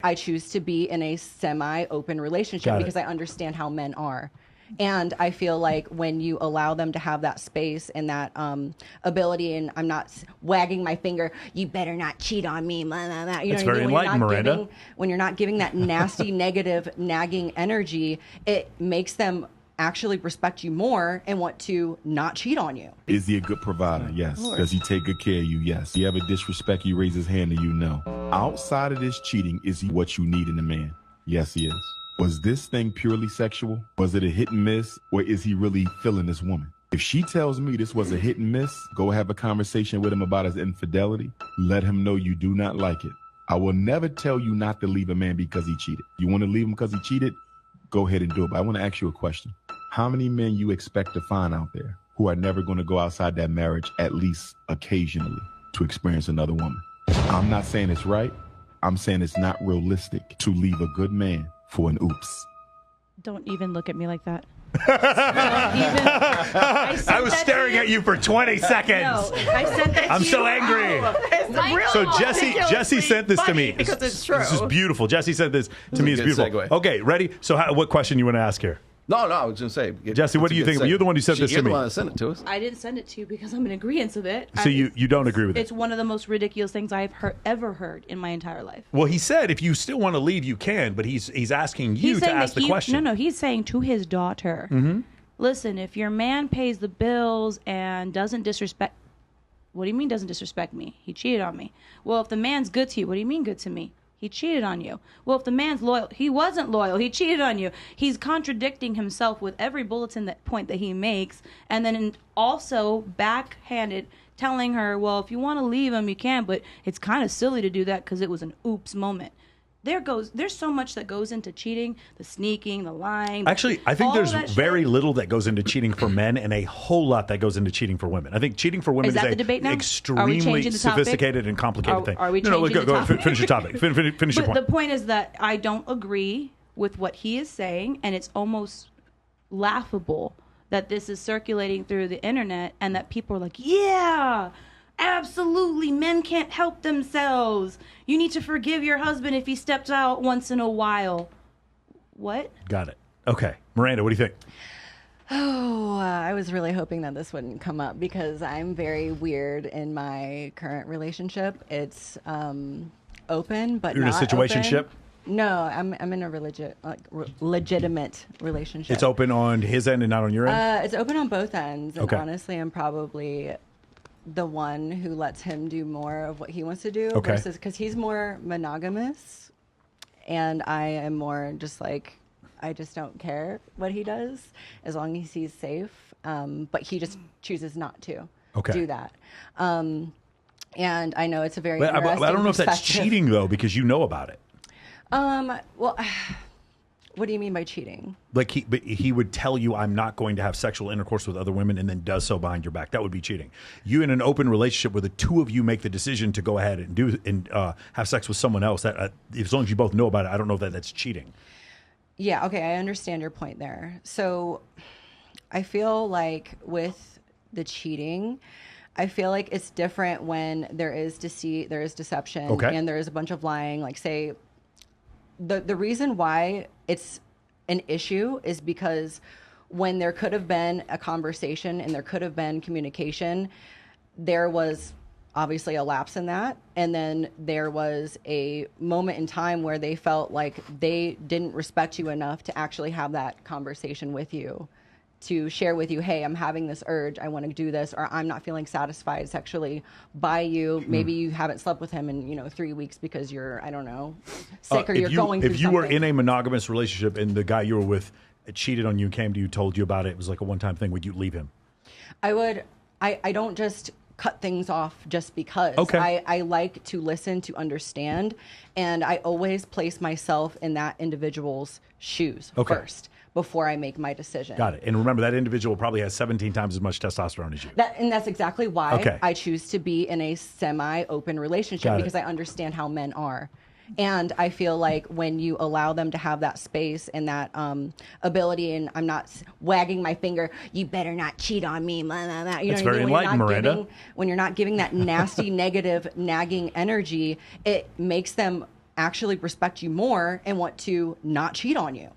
I choose to be in a semi-open relationship because I understand how men are. And I feel like when you allow them to have that space and that ability, and I'm not wagging my finger, you better not cheat on me, blah, blah, blah. You know what I mean? Enlightened, Miranda. When you're not giving that nasty, negative, nagging energy, it makes them actually respect you more and want to not cheat on you. Is he a good provider? Yes. Does he take good care of you? Yes. You ever disrespect you, raise his hand to you? No. Outside of this cheating, is he what you need in a man? Yes, he is. Was this thing purely sexual? Was it a hit and miss? Or is he really feeling this woman? If she tells me this was a hit and miss, go have a conversation with him about his infidelity. Let him know you do not like it. I will never tell you not to leave a man because he cheated. You want to leave him because he cheated? Go ahead and do it. But I want to ask you a question. How many men you expect to find out there who are never going to go outside that marriage at least occasionally to experience another woman? I'm not saying it's right. I'm saying it's not realistic to leave a good man for an oops. Don't even look at me like that. I was staring at you for 20 seconds. No, I sent that I'm to so you. angry. So Jesse sent this to me. because it's true. This is beautiful. Jesse said this to me. It's beautiful. Segue. Okay, ready? So what question you want to ask here? No, I was going to say. Jesse, what do you think? You're the one who sent this to You're me. the one that sent it to us. I didn't send it to you because I'm in agreement with it. So you don't agree with it? It's one of the most ridiculous things I've ever heard in my entire life. Well, he said if you still want to leave, you can, but he's asking you to ask the question. No, he's saying to his daughter, listen, if your man pays the bills and doesn't disrespect, what do you mean doesn't disrespect me? He cheated on me. Well, if the man's good to you, what do you mean good to me? He cheated on you. Well, if the man's loyal, he wasn't loyal. He cheated on you. He's contradicting himself with every bulletin point that he makes, and then also backhanded telling her, well, if you want to leave him, you can, but it's kind of silly to do that because it was an oops moment. There's so much that goes into cheating, the sneaking, the lying. Actually, I think there's very little that goes into cheating for men and a whole lot that goes into cheating for women. I think cheating for women is the debate now? extremely sophisticated and complicated thing. Are we changing the go ahead, topic? finish your topic. Finish your point. The point is that I don't agree with what he is saying, and it's almost laughable that this is circulating through the internet and that people are like, yeah, absolutely, men can't help themselves. You need to forgive your husband if he steps out once in a while. What? Got it. Okay. Miranda, what do you think? Oh, I was really hoping that this wouldn't come up because I'm very weird in my current relationship. It's open, but you're in a not situationship? open. No, I'm in a legitimate relationship. It's open on his end and not on your end? It's open on both ends. And okay. Honestly, I'm probably the one who lets him do more of what he wants to do versus because he's more monogamous and I am more just like, I just don't care what he does as long as he's safe. But he just chooses not to do that. And I know it's a very interesting I don't know if that's cheating though, because you know about it. Well, what do you mean by cheating? Like he would tell you, I'm not going to have sexual intercourse with other women, and then does so behind your back. That would be cheating. You in an open relationship where the two of you make the decision to go ahead and have sex with someone else. That as long as you both know about it, I don't know that that's cheating. Yeah. Okay. I understand your point there. So I feel like with the cheating, I feel like it's different when there is deceit, there is deception, and there is a bunch of lying. Like say, the reason why it's an issue is because when there could have been a conversation and there could have been communication, there was obviously a lapse in that. And then there was a moment in time where they felt like they didn't respect you enough to actually have that conversation with you, to share with you, hey, I'm having this urge, I want to do this, or I'm not feeling satisfied sexually by you. Maybe you haven't slept with him in 3 weeks because you're, I don't know, sick or you're going through something. If you were in a monogamous relationship and the guy you were with cheated on you, came to you, told you about it, it was like a one-time thing, would you leave him? I would. I don't just cut things off just because. I like to listen, to understand, and I always place myself in that individual's shoes first before I make my decision. Got it. And remember, that individual probably has 17 times as much testosterone as you. And that's exactly why I choose to be in a semi-open relationship because I understand how men are. And I feel like when you allow them to have that space and that ability, and I'm not wagging my finger, you better not cheat on me, blah, blah, blah. You know what I mean? Enlightened, Miranda. When you're not giving that nasty, negative, nagging energy, it makes them actually respect you more and want to not cheat on you.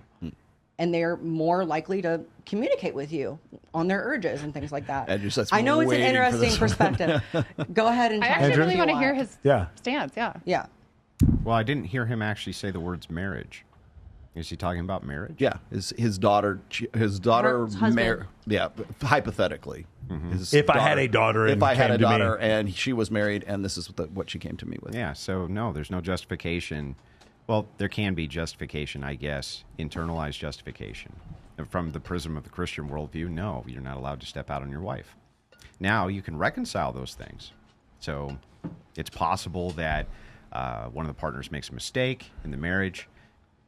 And they're more likely to communicate with you on their urges and things like that. I know it's an interesting perspective. Go ahead and I talk. actually really want to hear his stance. Yeah. Well, I didn't hear him actually say the words marriage. Is he talking about marriage? Yeah, his daughter, hypothetically. If I had a daughter and she was married, and this is what she came to me with. Yeah, so no, there's no justification. Well, there can be justification, I guess, internalized justification. From the prism of the Christian worldview, no, you're not allowed to step out on your wife. Now, you can reconcile those things. So it's possible that one of the partners makes a mistake in the marriage.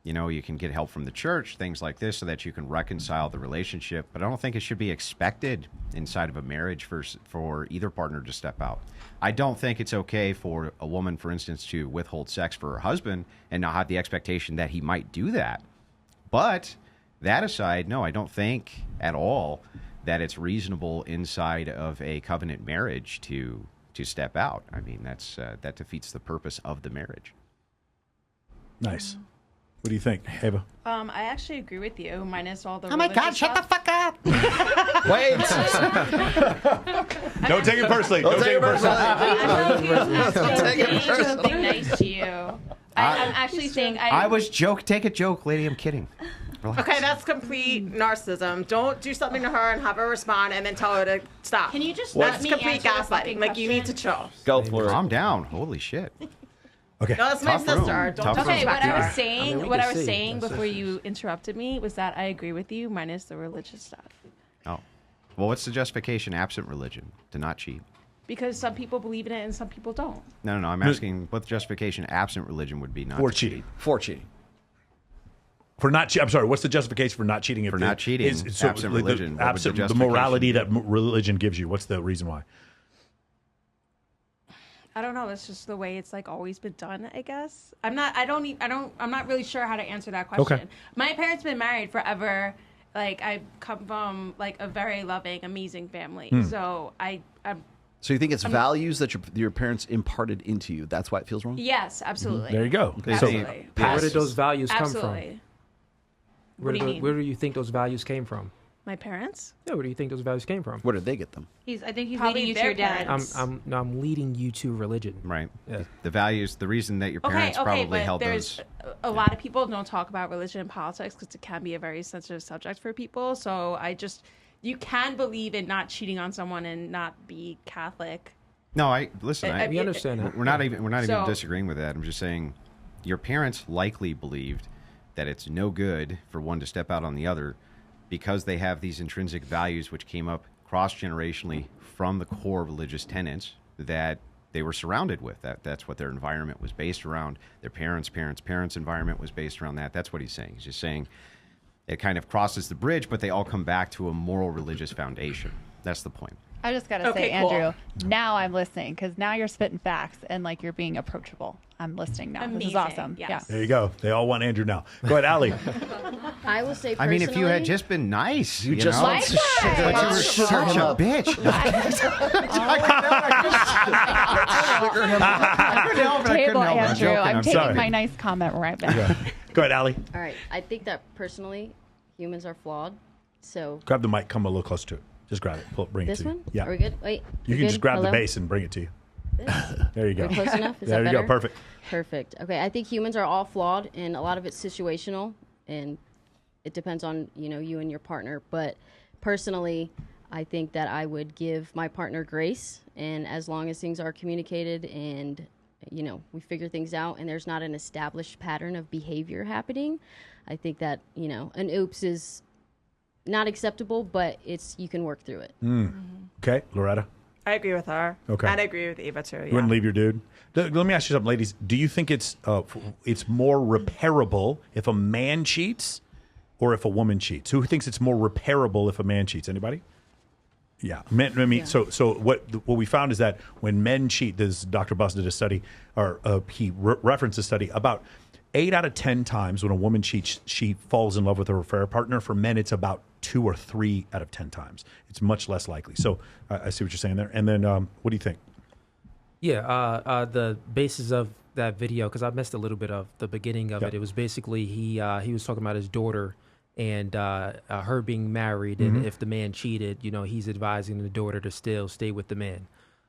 You know, you can get help from the church, things like this, so that you can reconcile the relationship. But I don't think it should be expected inside of a marriage for either partner to step out. I don't think it's okay for a woman, for instance, to withhold sex for her husband and not have the expectation that he might do that. But that aside, no, I don't think at all that it's reasonable inside of a covenant marriage to step out. I mean, that defeats the purpose of the marriage. Nice. What do you think, Ava? I actually agree with you, minus all the Oh my God, shut the fuck up! Wait! Don't take it personally. Don't take it personally. Something nice to you. I'm actually saying I was take a joke, lady. I'm kidding. Relax. Okay, that's complete narcissism. Don't do something to her and have her respond and then tell her to stop. Can you just That's let me complete answer the gaslighting. Like, you need to chill. Go for it. Calm down. Holy shit. Okay. No, that's my Tough room. sister. Don't Tough touch room. Okay, her. what I was I saying, mean, what we I can was see. saying That's before you interrupted me was that I agree with you, minus the religious stuff. Oh. Well, what's the justification absent religion to not cheat? Because some people believe in it and some people don't. No. I'm asking what the justification absent religion would be not For to cheating. cheat. For cheating. For not I'm sorry, what's the justification for not cheating? For not cheating, absent religion, what would the the morality that justification religion gives you. What's the reason why? I don't know. It's just the way it's like always been done, I guess. I'm not really sure how to answer that question. Okay. My parents been married forever. Like, I come from like a very loving, amazing family. So So you think it's values that your parents imparted into you? That's why it feels wrong? yes, absolutely. There you go. Absolutely. Where did those values come from? Absolutely. What do you mean? Where do you think those values came from? My parents? Yeah, where do you think those values came from? Where did they get them? I think he's Probably leading you to their your dad. parents. I'm leading you to religion. Right. Yeah. The values, the reason that your parents probably but held there's those. a lot of people don't talk about religion and politics because it can be a very sensitive subject for people. So you can believe in not cheating on someone and not be Catholic. No, We understand that. We're not even So- disagreeing with that. I'm just saying your parents likely believed that it's no good for one to step out on the other because they have these intrinsic values which came up cross-generationally from the core religious tenets that they were surrounded with. That's what their environment was based around. Their parents' environment was based around that. That's what he's saying. He's just saying it kind of crosses the bridge, but they all come back to a moral religious foundation. That's the point. I just gotta Okay, say, cool. Andrew, now I'm listening because now you're spitting facts and like you're being approachable. I'm listening now. This is Amazing, awesome. yes. Yeah. There you go. They all want Andrew now. Go ahead, Allie. I will say I mean, if you had personally- just been nice, You just know? want to sugar But you were sugar such him a up. bitch. Table, Andrew. I'm taking sorry. my nice comment right back. Go ahead, Allie. All right. I think that personally, humans are flawed. So Grab the mic. Come a little closer to it. Just grab it. Bring this it to one? you. Yeah. Are we good? Wait. You we can good? just grab Hello? the base and bring it to you. There you go. Are we close enough? Is there that you better? go. Perfect. Perfect. Okay. I think humans are all flawed, and a lot of it's situational, and it depends on you and your partner. But personally, I think that I would give my partner grace, and as long as things are communicated and we figure things out, and there's not an established pattern of behavior happening, I think that an oops is not acceptable, but you can work through it. Okay, Loretta. I agree with her. Okay. And I agree with Eva, too. You Yeah. wouldn't leave your dude. Let me ask you something, ladies. Do you think it's more repairable if a man cheats or if a woman cheats? Who thinks it's more repairable if a man cheats? Anybody? Yeah. So what we found is that when men cheat, Dr. Buss did a study, or he referenced a study about 8 out of 10 times when a woman cheats, she falls in love with her affair partner. For men, it's about 2 or 3 out of 10 times. It's much less likely. So I see what you're saying there. And then what do you think? Yeah, the basis of that video because I missed a little bit of the beginning of it. It was basically he was talking about his daughter and her being married, and if the man cheated, he's advising the daughter to still stay with the man.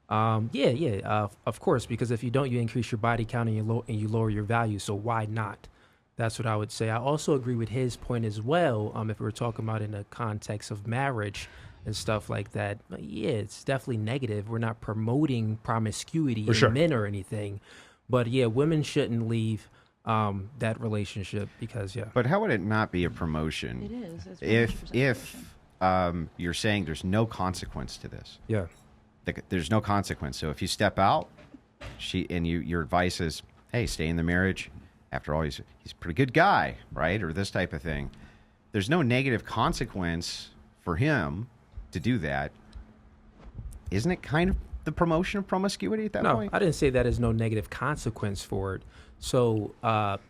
Of course, because if you don't, you increase your body count and you lower your value. So why not? That's what I would say. I also agree with his point as well. If we're talking about in the context of marriage and stuff like that, yeah, it's definitely negative. We're not promoting promiscuity in men or anything, but yeah, women shouldn't leave that relationship because But how would it not be a promotion? It is. If you're saying there's no consequence to this. Yeah. There's no consequence. So if you step out, your advice is, hey, stay in the marriage. After all, he's a pretty good guy, right? Or this type of thing. There's no negative consequence for him to do that. Isn't it kind of the promotion of promiscuity at that point? No, I didn't say that there's no negative consequence for it. So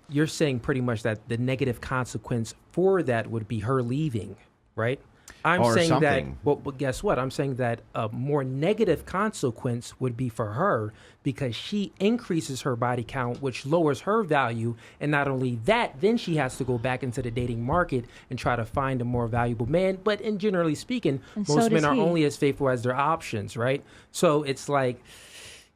you're saying pretty much that the negative consequence for that would be her leaving, right? I'm saying something. That, but guess what? I'm saying that a more negative consequence would be for her because she increases her body count, which lowers her value. And not only that, then she has to go back into the dating market and try to find a more valuable man. But in generally speaking, most men are only as faithful as their options, right? So it's like,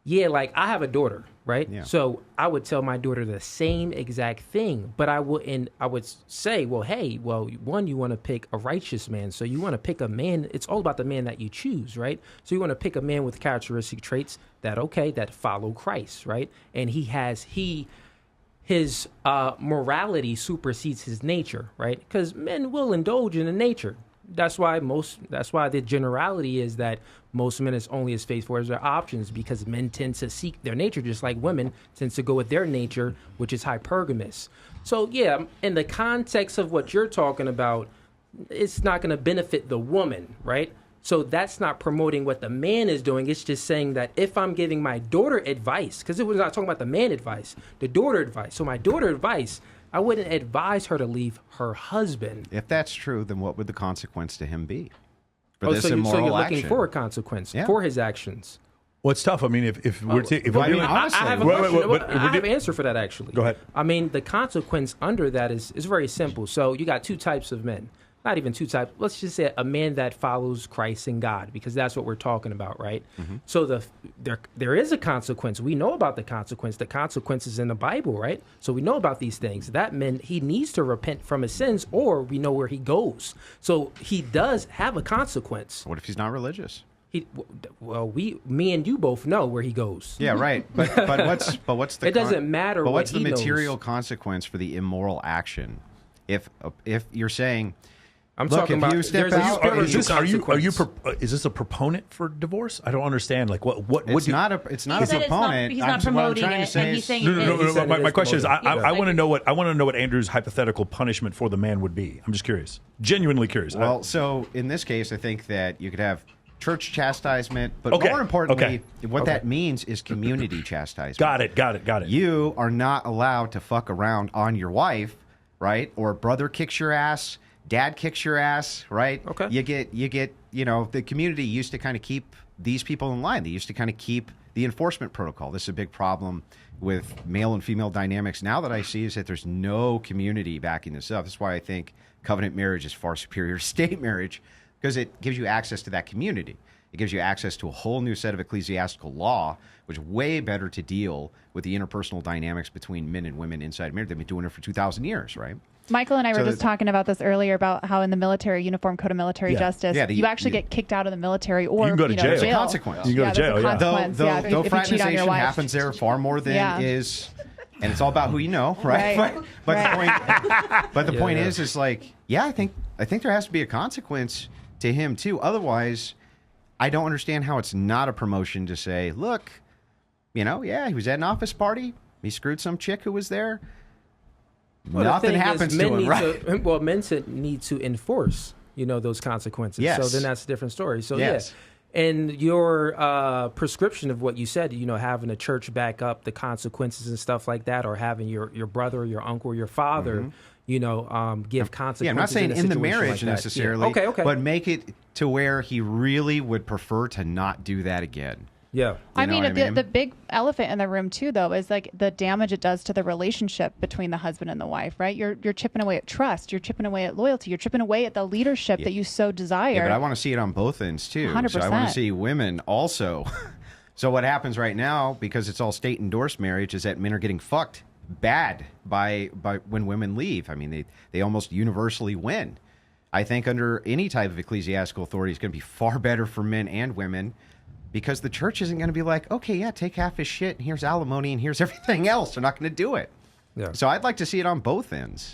like I have a daughter, right? Yeah. So I would tell my daughter the same exact thing, but I would say, well, hey, one, you want to pick a righteous man. So you want to pick a man. It's all about the man that you choose, right? So you want to pick a man with characteristic traits that follow Christ, right? And his morality supersedes his nature, right? Because men will indulge in the nature. That's why the generality is that most men is only as faithful as their options because men tend to seek their nature just like women tends to go with their nature, which is hypergamous. So yeah, in the context of what you're talking about, it's not going to benefit the woman, right? So that's not promoting what the man is doing. It's just saying that if I'm giving my daughter advice, because it was not talking about the man advice, the daughter advice. So my daughter advice, I wouldn't advise her to leave her husband. If that's true, then what would the consequence to him be? So you're looking for a consequence for his actions. Well, it's tough. I mean, if we're honestly, I have a question. I have an answer for that, actually. Go ahead. I mean, the consequence under that is very simple. So you got two types of men. Not even two types. Let's just say a man that follows Christ and God, because that's what we're talking about, right? Mm-hmm. So there is a consequence. We know about the consequence. The consequence is in the Bible, right? So we know about these things. That meant he needs to repent from his sins, or we know where he goes. So he does have a consequence. What if he's not religious? Me and you both know where he goes. Yeah, right. But what's the? It doesn't matter. But what's the material consequence for the immoral action? If you're saying. I'm talking about. Is this a proponent for divorce? I don't understand. Like what? It's not a proponent. He's not promoting it. And he's saying no. My question is, I want to know what Andrew's hypothetical punishment for the man would be. I'm just curious, genuinely curious. Well, so in this case, I think that you could have church chastisement, but more importantly, what that means is community chastisement. Got it. You are not allowed to fuck around on your wife, right? Or brother kicks your ass. Dad kicks your ass, right? Okay. You get, the community used to kind of keep these people in line. They used to kind of keep the enforcement protocol. This is a big problem with male and female dynamics now that I see is that there's no community backing this up. That's why I think covenant marriage is far superior to state marriage because it gives you access to that community. It gives you access to a whole new set of ecclesiastical law, which is way better to deal with the interpersonal dynamics between men and women inside marriage. They've been doing it for 2,000 years, right? Michael and I were just talking about this earlier about how in the military Uniform Code of Military Justice, you actually get kicked out of the military or you can go to jail. There's a consequence. You can go to jail, Though fraternization happens there far more than is, and it's all about who you know, right? But the point is like, I think there has to be a consequence to him too. Otherwise, I don't understand how it's not a promotion to say, look, he was at an office party, he screwed some chick who was there. Well, nothing happens to him, right? Men need to enforce, those consequences. Yes. So then that's a different story. So yes. And your prescription of what you said, having a church back up the consequences and stuff like that, or having your brother, or your uncle, or your father, give consequences. Yeah, I'm not saying in the marriage like necessarily. Yeah. Okay. But make it to where he really would prefer to not do that again. Yeah. I mean, the big elephant in the room too, though, is like the damage it does to the relationship between the husband and the wife, right? You're chipping away at trust. You're chipping away at loyalty. You're chipping away at the leadership that you so desire. Yeah, but I want to see it on both ends too. 100%. So I want to see women also. So what happens right now, because it's all state endorsed marriage, is that men are getting fucked bad by when women leave. I mean, they almost universally win. I think under any type of ecclesiastical authority, it's going to be far better for men and women. Because the church isn't going to be like, okay, yeah, take half his shit, and here's alimony, and here's everything else. They're not going to do it. Yeah. So I'd like to see it on both ends.